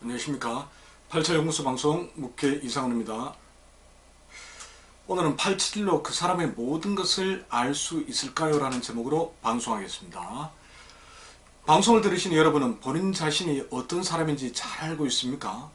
안녕하십니까. 8차 연구소 방송 묵회 이상훈입니다. 오늘은 877로 그 사람의 모든 것을 알 수 있을까요? 라는 제목으로 방송하겠습니다. 방송을 들으신 여러분은 본인 자신이 어떤 사람인지 잘 알고 있습니까?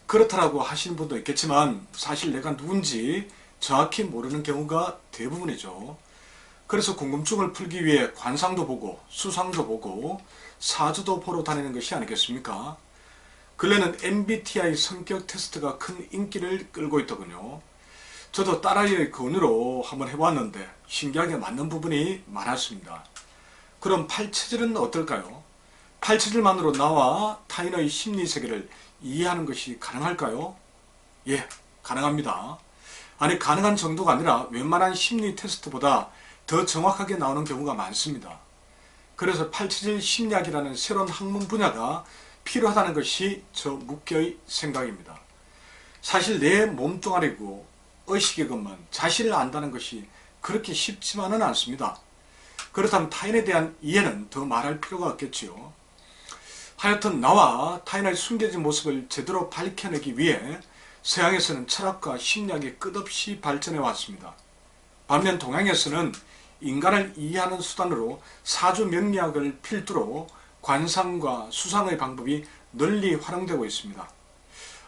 그렇다라고 하시는 분도 있겠지만 사실 내가 누군지 정확히 모르는 경우가 대부분이죠. 그래서 궁금증을 풀기 위해 관상도 보고 수상도 보고 사주도 보러 다니는 것이 아니겠습니까? 근래는 MBTI 성격 테스트가 큰 인기를 끌고 있더군요. 저도 딸아이의 권유로 한번 해봤는데 신기하게 맞는 부분이 많았습니다. 그럼 팔체질은 어떨까요? 팔체질만으로 나와 타인의 심리세계를 이해하는 것이 가능할까요? 예, 가능합니다. 아니, 가능한 정도가 아니라 웬만한 심리 테스트보다 더 정확하게 나오는 경우가 많습니다. 그래서 팔체질 심리학이라는 새로운 학문 분야가 필요하다는 것이 저 묵계의 생각입니다. 사실 내 몸뚱아리고 의식의 것만 자신을 안다는 것이 그렇게 쉽지만은 않습니다. 그렇다면 타인에 대한 이해는 더 말할 필요가 없겠지요. 하여튼 나와 타인의 숨겨진 모습을 제대로 밝혀내기 위해 서양에서는 철학과 심리학이 끝없이 발전해 왔습니다. 반면 동양에서는 인간을 이해하는 수단으로 사주 명리학을 필두로 관상과 수상의 방법이 널리 활용되고 있습니다.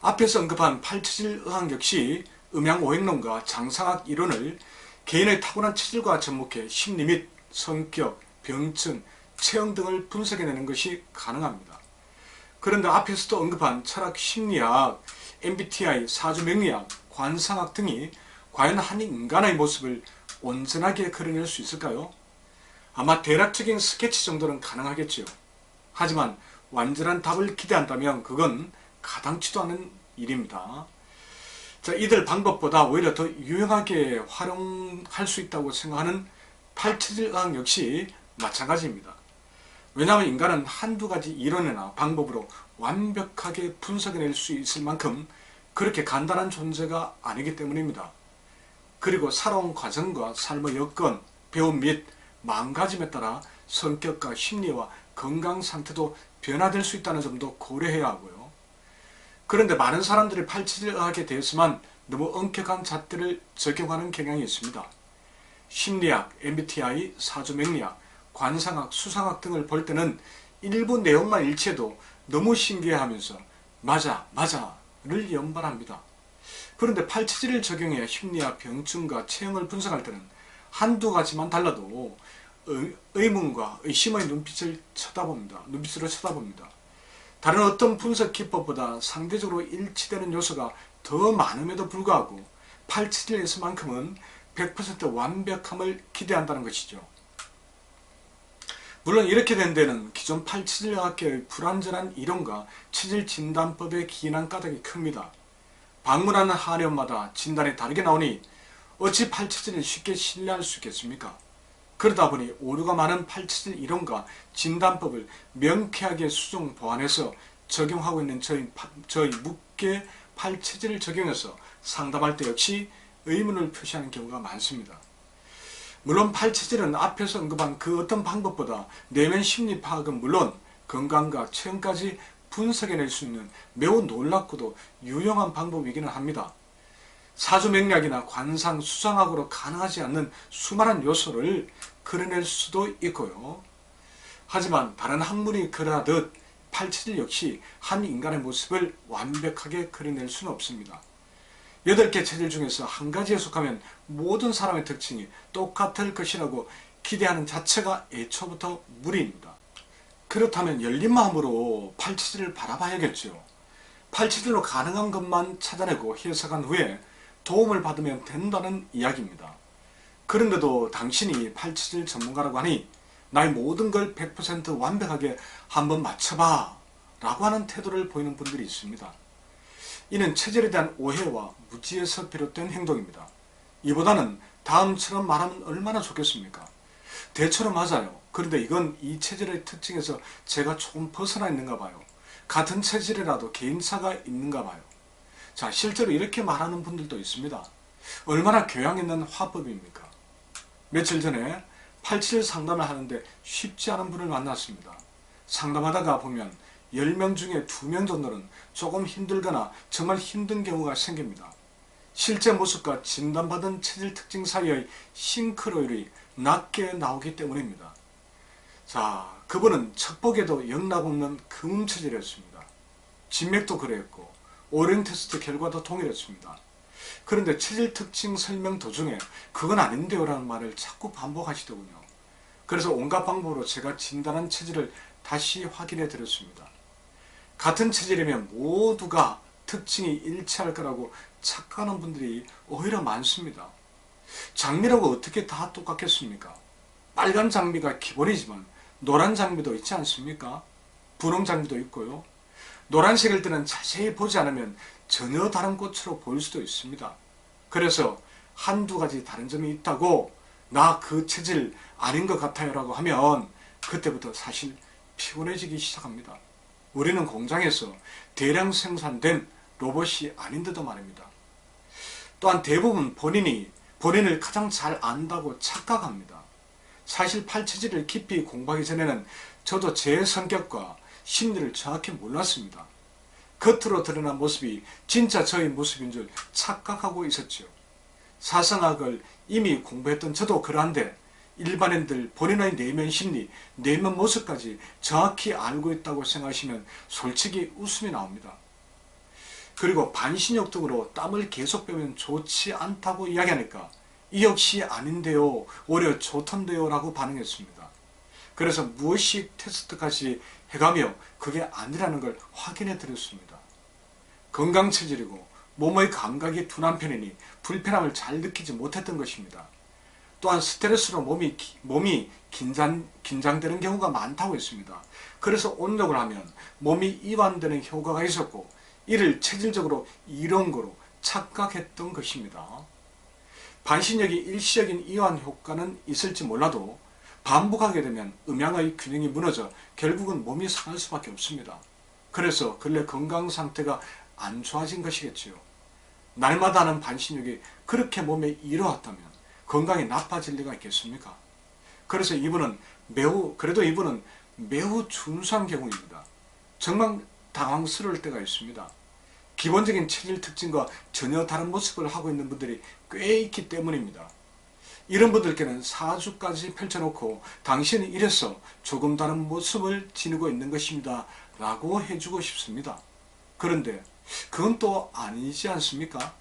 앞에서 언급한 팔체질 의학 역시 음양오행론과 장상학 이론을 개인의 타고난 체질과 접목해 심리 및 성격, 병증, 체형 등을 분석해내는 것이 가능합니다. 그런데 앞에서도 언급한 철학 심리학, MBTI, 사주명리학, 관상학 등이 과연 한 인간의 모습을 온전하게 그려낼 수 있을까요? 아마 대략적인 스케치 정도는 가능하겠지요. 하지만 완전한 답을 기대한다면 그건 가당치도 않은 일입니다. 자, 이들 방법보다 오히려 더 유용하게 활용할 수 있다고 생각하는 팔체질 의학 역시 마찬가지입니다. 왜냐하면 인간은 한두 가지 이론이나 방법으로 완벽하게 분석해낼 수 있을 만큼 그렇게 간단한 존재가 아니기 때문입니다. 그리고 살아온 과정과 삶의 여건, 배움 및 마음가짐에 따라 성격과 심리와 건강 상태도 변화될 수 있다는 점도 고려해야 하고요. 그런데 많은 사람들이 팔체질 의학에 대해서만 너무 엄격한 잣대를 적용하는 경향이 있습니다. 심리학, MBTI, 사주명리학, 관상학, 수상학 등을 볼 때는 일부 내용만 일치해도 너무 신기해하면서 맞아를 연발합니다. 그런데 팔체질을 적용해 심리학, 병증과 체형을 분석할 때는 한두 가지만 달라도 의문과 의심의 눈빛으로 쳐다봅니다. 다른 어떤 분석 기법보다 상대적으로 일치되는 요소가 더 많음에도 불구하고 팔체질에서만큼은 100% 완벽함을 기대한다는 것이죠. 물론 이렇게 된 데는 기존 팔체질학계의 불완전한 이론과 체질 진단법에 기인한 까닭이 큽니다. 방문하는 한의원마다 진단이 다르게 나오니 어찌 팔체질을 쉽게 신뢰할 수 있겠습니까? 그러다 보니 오류가 많은 팔체질 이론과 진단법을 명쾌하게 수정 보완해서 적용하고 있는 저희 묵계 팔체질을 적용해서 상담할 때 역시 의문을 표시하는 경우가 많습니다. 물론 팔체질은 앞에서 언급한 그 어떤 방법보다 내면 심리 파악은 물론 건강과 체형까지 분석해낼 수 있는 매우 놀랍고도 유용한 방법이기는 합니다. 사주명리학이나 관상, 수상학으로 가능하지 않는 수많은 요소를 그려낼 수도 있고요. 하지만 다른 학문이 그러하듯 팔체질 역시 한 인간의 모습을 완벽하게 그려낼 수는 없습니다. 8개 체질 중에서 한 가지에 속하면 모든 사람의 특징이 똑같을 것이라고 기대하는 자체가 애초부터 무리입니다. 그렇다면 열린 마음으로 팔체질을 바라봐야겠죠. 팔체질로 가능한 것만 찾아내고 해석한 후에 도움을 받으면 된다는 이야기입니다. 그런데도 당신이 팔체질 전문가라고 하니 나의 모든 걸 100% 완벽하게 한번 맞춰봐 라고 하는 태도를 보이는 분들이 있습니다. 이는 체질에 대한 오해와 무지에서 비롯된 행동입니다. 이보다는 다음처럼 말하면 얼마나 좋겠습니까? 대처럼 맞아요. 그런데 이건 이 체질의 특징에서 제가 조금 벗어나 있는가 봐요. 같은 체질이라도 개인차가 있는가 봐요. 자, 실제로 이렇게 말하는 분들도 있습니다. 얼마나 교양 있는 화법입니까? 며칠 전에 팔체질 상담을 하는데 쉽지 않은 분을 만났습니다. 상담하다가 보면 10명 중에 2명 정도는 조금 힘들거나 정말 힘든 경우가 생깁니다. 실제 모습과 진단받은 체질 특징 사이의 싱크로율이 낮게 나오기 때문입니다. 자, 그분은 척복에도 영락없는 금음체질이었습니다. 진맥도 그랬고 오령 테스트 결과도 동일했습니다. 그런데 체질 특징 설명 도중에 그건 아닌데요 라는 말을 자꾸 반복하시더군요. 그래서 온갖 방법으로 제가 진단한 체질을 다시 확인해 드렸습니다. 같은 체질이면 모두가 특징이 일치할 거라고 착각하는 분들이 오히려 많습니다. 장미라고 어떻게 다 똑같겠습니까? 빨간 장미가 기본이지만 노란 장미도 있지 않습니까? 분홍 장미도 있고요. 노란색일 때는 자세히 보지 않으면 전혀 다른 꽃으로 보일 수도 있습니다. 그래서 한두 가지 다른 점이 있다고 나 그 체질 아닌 것 같아요 라고 하면 그때부터 사실 피곤해지기 시작합니다. 우리는 공장에서 대량 생산된 로봇이 아닌데도 말입니다. 또한 대부분 본인을 가장 잘 안다고 착각합니다. 사실 팔체질을 깊이 공부하기 전에는 저도 제 성격과 심리를 정확히 몰랐습니다. 겉으로 드러난 모습이 진짜 저의 모습인 줄 착각하고 있었지요. 사상학을 이미 공부했던 저도 그러한데 일반인들 본인의 내면 심리, 내면 모습까지 정확히 알고 있다고 생각하시면 솔직히 웃음이 나옵니다. 그리고 반신욕 등으로 땀을 계속 빼면 좋지 않다고 이야기하니까 이 역시 아닌데요, 오히려 좋던데요 라고 반응했습니다. 그래서 무의식 테스트까지 해가며 그게 아니라는 걸 확인해 드렸습니다. 건강체질이고 몸의 감각이 둔한 편이니 불편함을 잘 느끼지 못했던 것입니다. 또한 스트레스로 몸이 긴장되는 경우가 많다고 했습니다. 그래서 온욕을 하면 몸이 이완되는 효과가 있었고 이를 체질적으로 이런 거로 착각했던 것입니다. 반신욕이 일시적인 이완 효과는 있을지 몰라도 반복하게 되면 음양의 균형이 무너져 결국은 몸이 상할 수밖에 없습니다. 그래서 근래 건강 상태가 안 좋아진 것이겠지요. 날마다 하는 반신욕이 그렇게 몸에 이로웠다면 건강이 나빠질 리가 있겠습니까? 그래서 이분은 매우 준수한 경우입니다. 정말 당황스러울 때가 있습니다. 기본적인 체질 특징과 전혀 다른 모습을 하고 있는 분들이 꽤 있기 때문입니다. 이런 분들께는 사주까지 펼쳐놓고 당신은 이래서 조금 다른 모습을 지니고 있는 것입니다 라고 해주고 싶습니다. 그런데 그건 또 아니지 않습니까?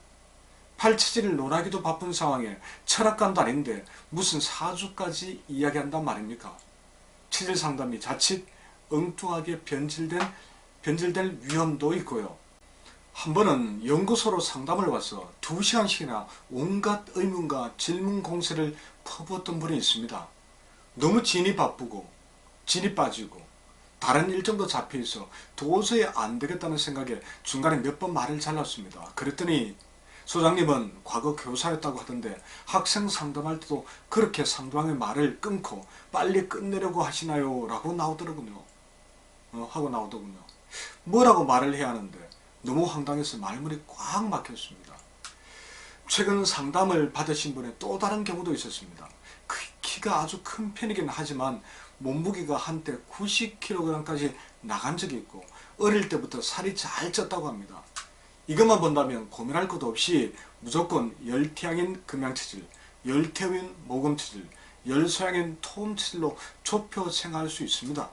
팔체질을 논하기도 바쁜 상황에 철학관도 아닌데 무슨 사주까지 이야기한단 말입니까? 체질 상담이 자칫 엉뚱하게 변질될 위험도 있고요. 한 번은 연구소로 상담을 와서 2시간씩이나 온갖 의문과 질문 공세를 퍼부었던 분이 있습니다. 너무 진이 바쁘고 진이 빠지고 다른 일정도 잡혀있어 도저히 안 되겠다는 생각에 중간에 몇 번 말을 잘랐습니다. 그랬더니 소장님은 과거 교사였다고 하던데 학생 상담할 때도 그렇게 상대방의 말을 끊고 빨리 끝내려고 하시나요? 라고 나오더군요. 뭐라고 말을 해야 하는데 너무 황당해서 말문이 꽉 막혔습니다. 최근 상담을 받으신 분의 또 다른 경우도 있었습니다. 키가 아주 큰 편이긴 하지만 몸무게가 한때 90kg까지 나간 적이 있고 어릴 때부터 살이 잘 쪘다고 합니다. 이것만 본다면 고민할 것도 없이 무조건 열태양인 금양체질, 열태우인 모금체질, 열소양인 토음체질로 좁혀 생각할 수 있습니다.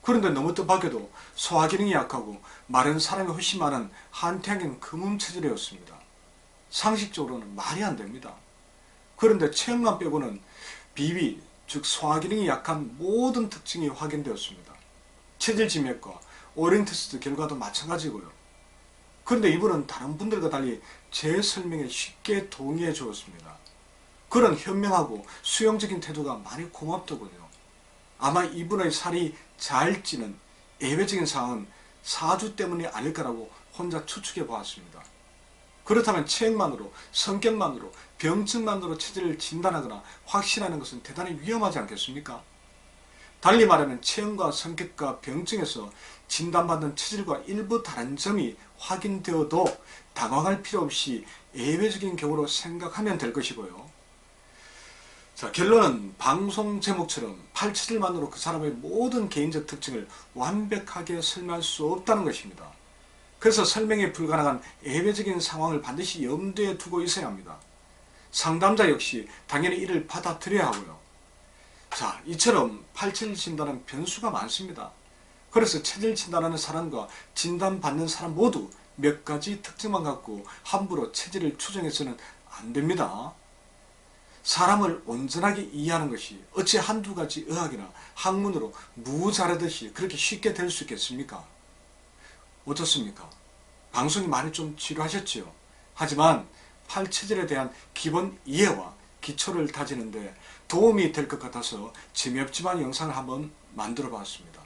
그런데 너무 뜻밖에도 소화기능이 약하고 마른 사람이 훨씬 많은 한태양인 금음체질이었습니다. 상식적으로는 말이 안 됩니다. 그런데 체형만 빼고는 비위, 즉 소화기능이 약한 모든 특징이 확인되었습니다. 체질 지맥과 오령 테스트 결과도 마찬가지고요. 그런데 이분은 다른 분들과 달리 제 설명에 쉽게 동의해 주었습니다. 그런 현명하고 수용적인 태도가 많이 고맙더군요. 아마 이분의 살이 잘 찌는 예외적인 상황은 사주 때문이 아닐까라고 혼자 추측해 보았습니다. 그렇다면 체형만으로, 성격만으로, 병증만으로 체질을 진단하거나 확신하는 것은 대단히 위험하지 않겠습니까? 달리 말하면 체형과 성격과 병증에서 진단받는 체질과 일부 다른 점이 확인되어도 당황할 필요 없이 예외적인 경우로 생각하면 될 것이고요. 자, 결론은 방송 제목처럼 8체질만으로 그 사람의 모든 개인적 특징을 완벽하게 설명할 수 없다는 것입니다. 그래서 설명이 불가능한 예외적인 상황을 반드시 염두에 두고 있어야 합니다. 상담자 역시 당연히 이를 받아들여야 하고요. 자, 이처럼 8체질 진단은 변수가 많습니다. 그래서 체질 진단하는 사람과 진단받는 사람 모두 몇 가지 특징만 갖고 함부로 체질을 추정해서는 안 됩니다. 사람을 온전하게 이해하는 것이 어찌 한두 가지 의학이나 학문으로 무자르듯이 그렇게 쉽게 될 수 있겠습니까? 어떻습니까? 방송이 많이 좀 지루하셨지요? 하지만 8체질에 대한 기본 이해와 기초를 다지는데 도움이 될 것 같아서 재미없지만 영상을 한번 만들어 봤습니다.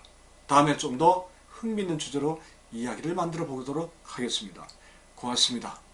다음에 좀 더 흥미있는 주제로 이야기를 만들어 보도록 하겠습니다. 고맙습니다.